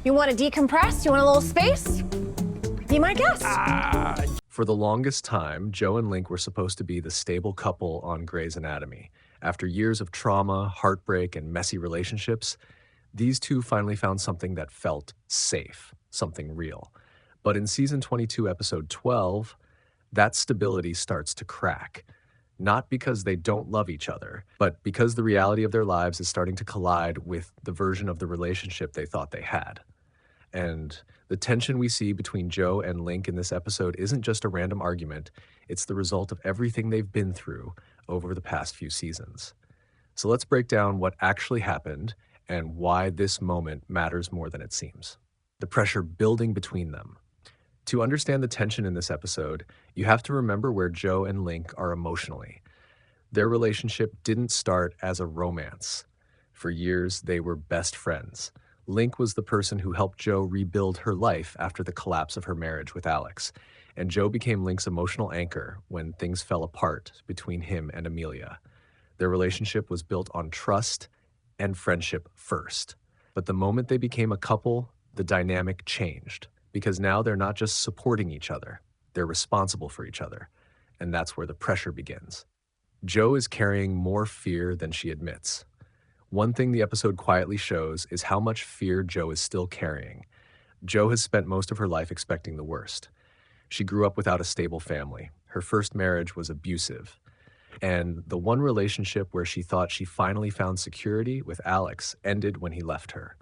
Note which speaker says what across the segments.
Speaker 1: You want to decompress? You want a little space? Be my guest.
Speaker 2: For the longest time, Joe and Link were supposed to be the stable couple on Grey's Anatomy. After years of trauma, heartbreak, and messy relationships, these two finally found something that felt safe, something real. But in season 22, episode 12, that stability starts to crack. Not because they don't love each other, but because the reality of their lives is starting to collide with the version of the relationship they thought they had. And the tension we see between Joe and Link in this episode isn't just a random argument, it's the result of everything they've been through over the past few seasons. So let's break down what actually happened and why this moment matters more than it seems. The pressure building between them. To understand the tension in this episode, you have to remember where Joe and Link are emotionally. Their relationship didn't start as a romance. For years, they were best friends. Link was the person who helped Joe rebuild her life after the collapse of her marriage with Alex, and Joe became Link's emotional anchor when things fell apart between him and Amelia. Their relationship was built on trust and friendship first. But the moment they became a couple, the dynamic changed, because now they're not just supporting each other, they're responsible for each other, and that's where the pressure begins. Joe is carrying more fear than she admits. One thing the episode quietly shows is how much fear Joe is still carrying. Joe has spent most of her life expecting the worst. She grew up without a stable family. Her first marriage was abusive. And the one relationship where she thought she finally found security with Alex ended when he left her.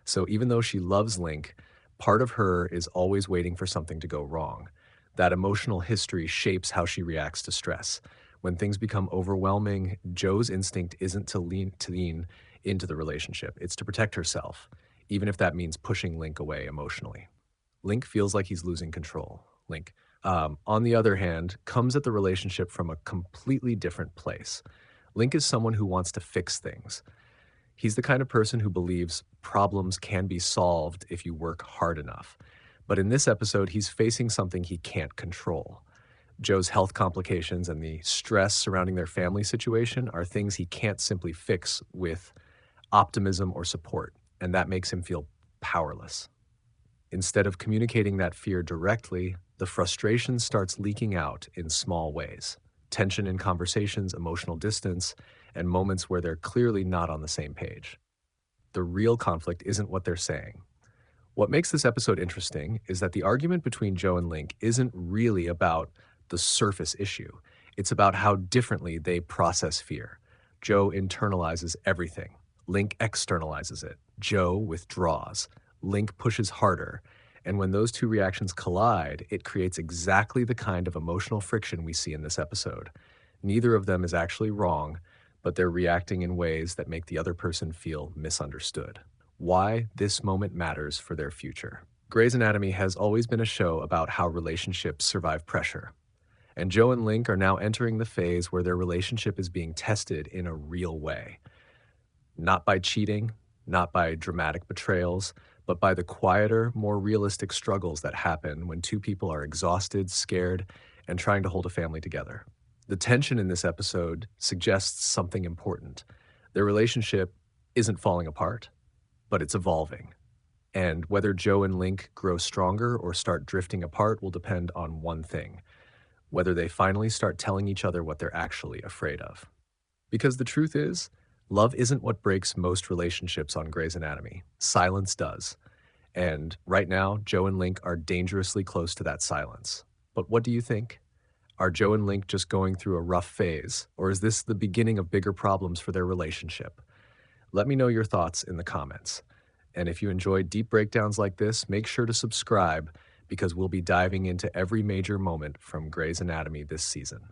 Speaker 2: So even though she loves Link, part of her is always waiting for something to go wrong. That emotional history shapes how she reacts to stress. When things become overwhelming, Joe's instinct isn't to lean into the relationship. It's to protect herself, even if that means pushing Link away emotionally. Link feels like he's losing control. Link, on the other hand, comes at the relationship from a completely different place. Link is someone who wants to fix things. He's the kind of person who believes problems can be solved if you work hard enough. But in this episode, he's facing something he can't control. Joe's health complications and the stress surrounding their family situation are things he can't simply fix with optimism or support, and that makes him feel powerless. Instead of communicating that fear directly, the frustration starts leaking out in small ways. Tension in conversations, emotional distance, and moments where they're clearly not on the same page. The real conflict isn't what they're saying. What makes this episode interesting is that the argument between Joe and Link isn't really about the surface issue. It's about how differently they process fear. Joe internalizes everything. Link externalizes it. Joe withdraws. Link pushes harder. And when those two reactions collide, it creates exactly the kind of emotional friction we see in this episode. Neither of them is actually wrong, but they're reacting in ways that make the other person feel misunderstood. Why this moment matters for their future. Grey's Anatomy has always been a show about how relationships survive pressure. And Joe and Link are now entering the phase where their relationship is being tested in a real way. Not by cheating, not by dramatic betrayals, but by the quieter, more realistic struggles that happen when two people are exhausted, scared, and trying to hold a family together. The tension in this episode suggests something important. Their relationship isn't falling apart, but it's evolving. And whether Joe and Link grow stronger or start drifting apart will depend on one thing: whether they finally start telling each other what they're actually afraid of. Because the truth is, love isn't what breaks most relationships on Grey's Anatomy. Silence does. And right now, Joe and Link are dangerously close to that silence. But what do you think? Are Joe and Link just going through a rough phase, or is this the beginning of bigger problems for their relationship? Let me know your thoughts in the comments. And if you enjoyed deep breakdowns like this, make sure to subscribe, because we'll be diving into every major moment from Grey's Anatomy this season.